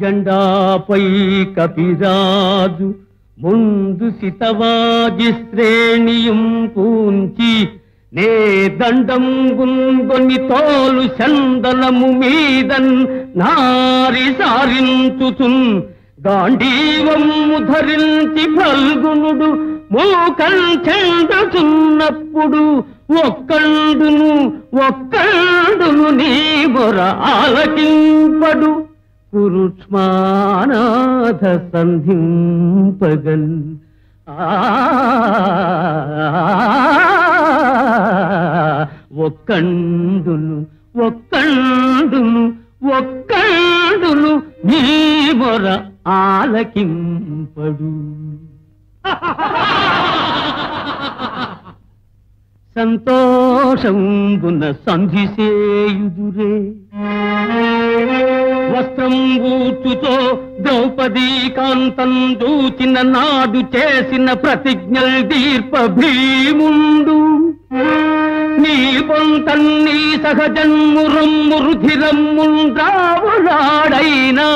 జెండాపై కపిరాజు ముందు సితవాజి శ్రేణియం పూంచి నే దండం గుంగొని తోలు చందనము మీదన్ నారి సారించుచున్ గాంధీవము ధరించి ఫల్గునుడు మూకం చెందుచున్నప్పుడు ఒక్కండును నీ మొర ఆలకింపడు కురుష్మానాథ సంధింపగన్ ఒక్కండును నీ మొర ఆలకింపడు. సంతోషంబున సంధిసేయుదురే వస్త్రం ఊచుతో ద్రౌపదీ కాంతం దూచిన నాడు చేసిన ప్రతిజ్ఞల్ దీర్ప భీముండు నీ పొంతన్నీ సహజన్మురమ్ము రుధిరమ్ముండ్రావులాడైనా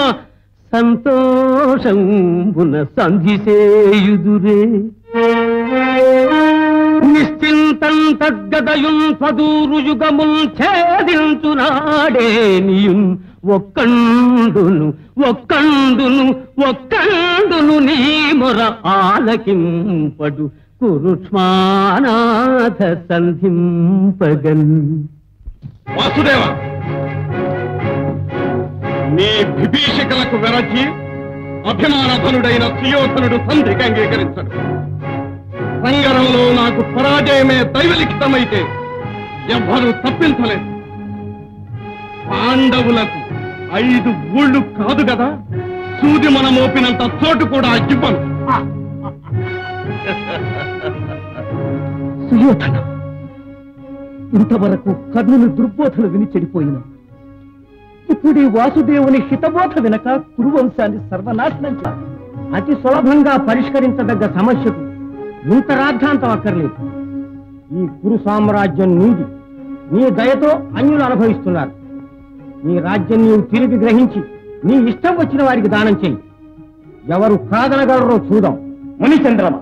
సంతోషంబున సంధిసేయుదురే నిశ్చింతం తగ్గదయున్ పదూరు యుగముల్ ఛేదించునాడే నీయున్ ఒక్కండును నీ మొర ఆలకింపడు కురుష్మానాథ సంధింపగన్. వాసుదేవ, నీ విభీషికలకు వెరచి అభిమానధనుడైన సుయోధనుడు సంధికి అంగీకరించడు. సంగరంలో నాకు పరాజయమే దైవలిఖితమైతే ఎవ్వరూ తప్పించలేదు. పాండవులకు 5 ఊళ్ళు కాదు కదా, సూది మనం మోపినంత చోటు కూడా ఇవ్వను. సుయోధన, ఇంతవరకు కర్ణుని దుర్బోధలు విని చెడిపోయిన ఇప్పుడు వాసుదేవుని హితబోధ వినక కురువంశాన్ని సర్వనాశనం చేయాలి. అతి సులభంగా పరిష్కరించదగ్గ సమస్యకు ఇంత రాద్ధాంతం అక్కర్లేదు. ఈ కురు సామ్రాజ్యం నీది. నీ దయతో అన్యులు అనుభవిస్తున్నారు. నీ రాజ్యం నీవు తిరిగి గ్రహించి నీ ఇష్టం వచ్చిన వారికి దానం చేయి. ఎవరు కాదనగలరో చూద్దాం. మునిచంద్రమ,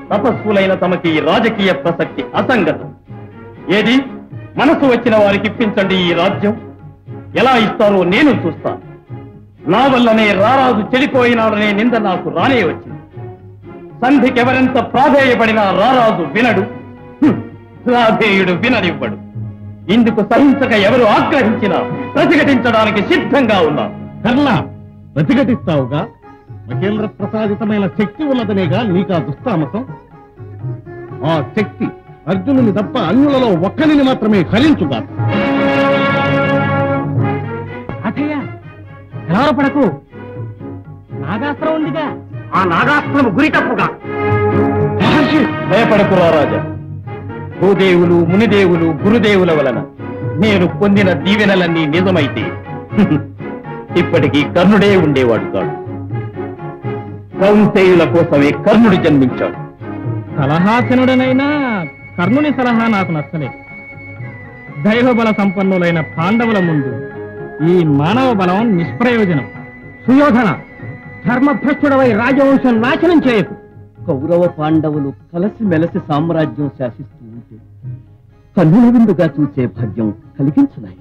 తపస్సులైన తమకి రాజకీయ ప్రసక్తి అసంగతం. ఏది మనసు వచ్చిన వారికి ఇప్పించండి ఈ రాజ్యం. ఎలా ఇస్తారో నేను చూస్తాను. నా వల్లనే రారాజు చెడిపోయినాడనే నింద నాకు రానే వచ్చింది. సంధికెవరెంత ప్రాధేయపడినా రారాజు వినడు, రాధేయుడు విననివ్వడు. ఇందుకు సహించక ఎవరు ఆగ్రహించినా ప్రతిఘటించడానికి సిద్ధంగా ఉన్నారు. కర్ణ, ప్రతిఘటిస్తావుగా? మహేంద్ర ప్రసాదితమైన శక్తి ఉన్నదనేగా నీకా దుస్తామతం. ఆ శక్తి అర్జునుని తప్ప అన్యులలో ఒక్కరిని మాత్రమే హరించుగా. కలవరపడకు, నాగాస్త్రం ఉందిగా. ఆ నాగాస్త్రం గురి తప్పుగా. భయపడకు రారాజా. భూదేవులు, మునిదేవులు, గురుదేవుల వలన నేను పొందిన దీవెనలన్నీ నిజమైతే ఇప్పటికీ కర్ణుడే ఉండేవాడు కాడు. కౌంతేయుల కోసమే కర్ణుడు జన్మించాడు. సలహాసనుడనైనా కర్ణుని సలహా నాకు నచ్చలేదు. దైవబల సంపన్నులైన పాండవుల ముందు ఈ మానవ బలం నిష్ప్రయోజనం. సుయోధన, ధర్మభ్రష్టుడవై రాజవంశం నాశనం చేయకు. కౌరవ పాండవులు కలిసి మెలసి సామ్రాజ్యం శాసిస్తూ ఉంటే కన్నుల విందుగా చూసే భాగ్యం కలిగించున్నాయి.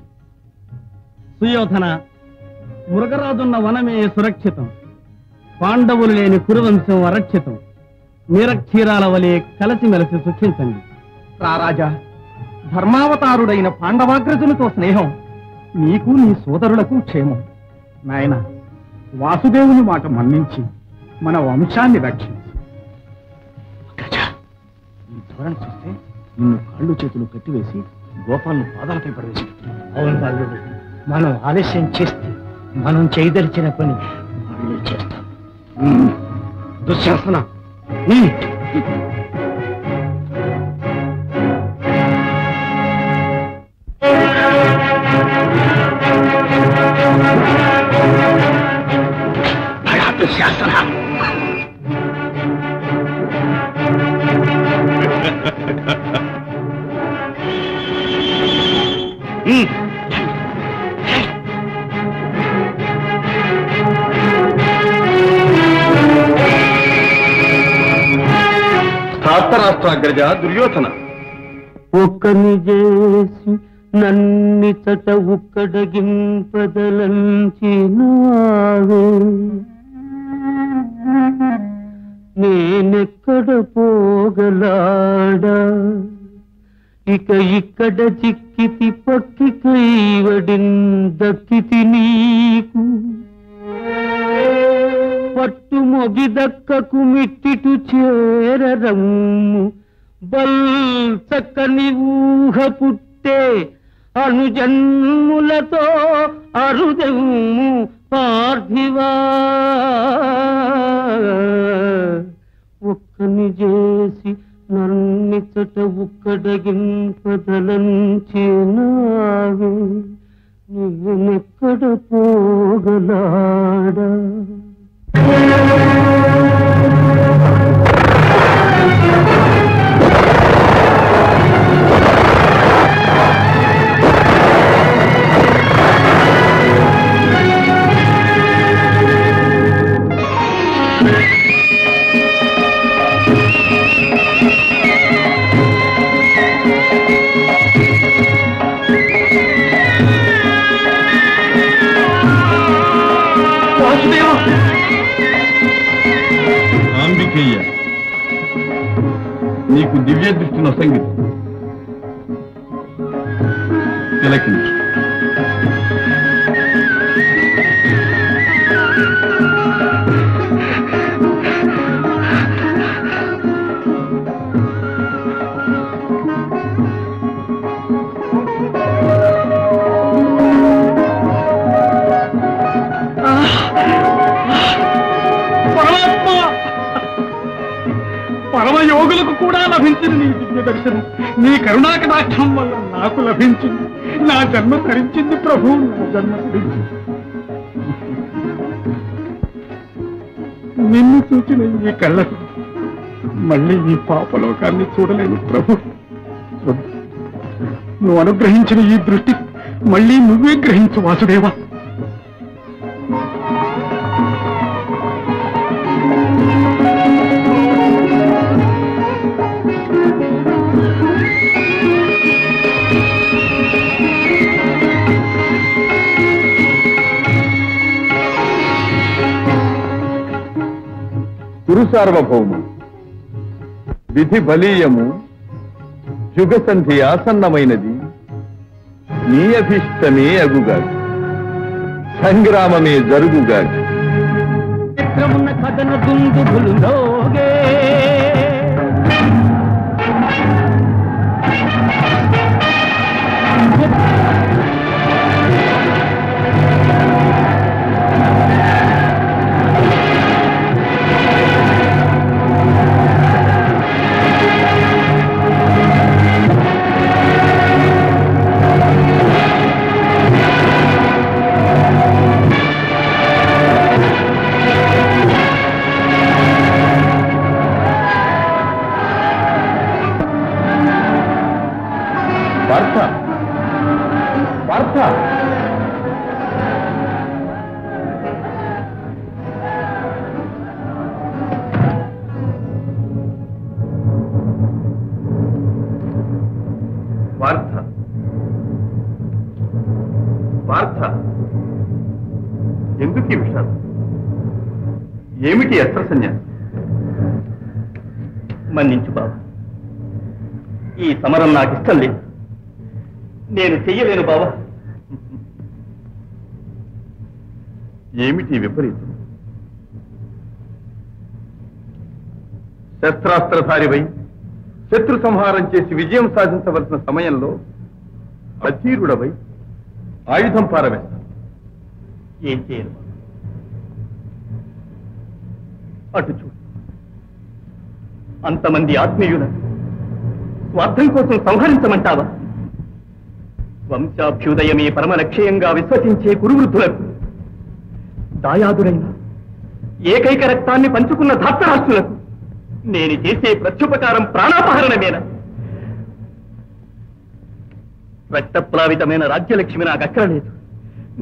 సుయోధన, మృగరాజున్న వనమే సురక్షితం. పాండవులు లేని కురువంశం అరక్షితం. నిరక్షీరాల వలె కలిసిమెలసి సుఖించండి. రారాజా, ధర్మావతారుడైన పాండవాగ్రజునితో స్నేహం నీకు నీ సోదరులకు క్షేమం. నాయన, వాసుదేవుని మాట మన్నించి మన వంశాన్ని రక్షించి. ఈ ధోరణి చూస్తే నిన్ను కాళ్ళు చేతులు కట్టివేసి గోపాలను పాదాలపై పడవేసి. అవును బాలుడు, మనం ఆలస్యం చేస్తే మనం చేయదలిచిన పని వాళ్ళే చేస్తాం. దుశ్శాసన, దుశ్శాసన, ధాతరాష్ట్రాగ్రజ దుర్యోధన. ఒక్కని చేసి నన్నిచట ఉక్కడగింపదలంచినావే, నేనెక్కడ పోగలాడా, ఇక ఇక్కడ చిక్కితి పక్కి కైవడిన్ దక్కితి నీకు, పట్టు మొగి దక్కకు మిట్టిటు చేరరమ్ము, బల్ చక్కని ఊహ పుట్టే అనుజన్ములతో అరుదెమ్ము పార్థివా, ఒక్కని చేసి నన్నిచట ఉక్కడగింపదలంచినావే, నేనెక్కడ పోగలాడా. అంబికయ్య, నీకు దివ్య దృష్టి నొసంగితి. తిలకించు. పరమయోగులకు కూడా లభించిన నీ దివ్య దర్శనం నీ కరుణాకటాక్షం వల్ల నాకు లభించింది. నా జన్మ ధరించింది ప్రభు, నా జన్మ ధరించింది. నిన్ను చూచిన ఈ కళ్ళకు మళ్ళీ ఈ పాపలోకాన్ని చూడలేను ప్రభు. నువ్వు అనుగ్రహించిన ఈ దృష్టి మళ్ళీ నువ్వే గ్రహించు వాసుదేవా. గురు సార్వభౌము, విధి బలీయము, యుగ సంధి ఆసన్నమైనది, నీ అభిష్టమే అగుగా, సంగ్రామమే జరుగుగా. కథన దుందుభులులోగే ఎందుకు ఈ విషయాలు? ఏమిటి అస్త్ర సన్యాసం? మన్నించు బాబా, ఈ సమరం నాకు ఇష్టం లేదు, నేను చెయ్యలేను బాబా. ఏమిటి విపరీతం? శస్త్రాస్త్రధారివై శత్రు సంహారం చేసి విజయం సాధించవలసిన సమయంలో అధీరుడవై ఆయుధం పారవేస్తా. ఏం చేయను? అటు చూడు, అంతమంది ఆత్మీయులను స్వార్థం కోసం సంహరించమంటావా? వంశాభ్యుదయమే పరమ లక్ష్యంగా విశ్వసించే కురువృద్ధులకు, దాయాదురైన ఏకైక రక్తాన్ని పంచుకున్న ధాత్రరాష్ట్రులకు నేను చేసే ప్రత్యుపకారం ప్రాణాపహరణమేనా? రక్తప్లావితమైన రాజ్యలక్ష్మి నాకు అక్కరలేదు.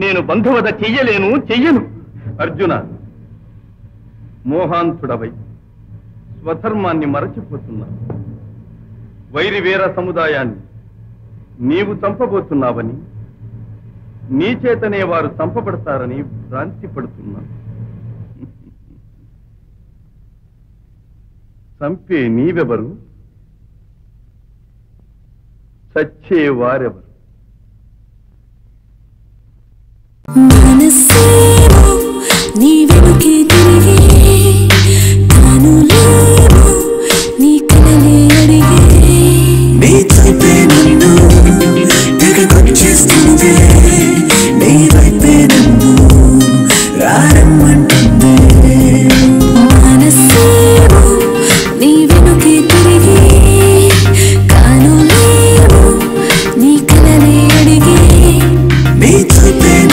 నేను బంధువద చెయ్యను. అర్జున, మోహాంతుడవై స్వధర్మాన్ని మరచిపోతున్నా. వైరివేర సముదాయాన్ని నీవు చంపబోతున్నావని, నీ చేతనే వారు చంపబడతారని భ్రాంతి పడుతున్నా. చంపే నీవెవరు, చచ్చే వారెవరు? మనసే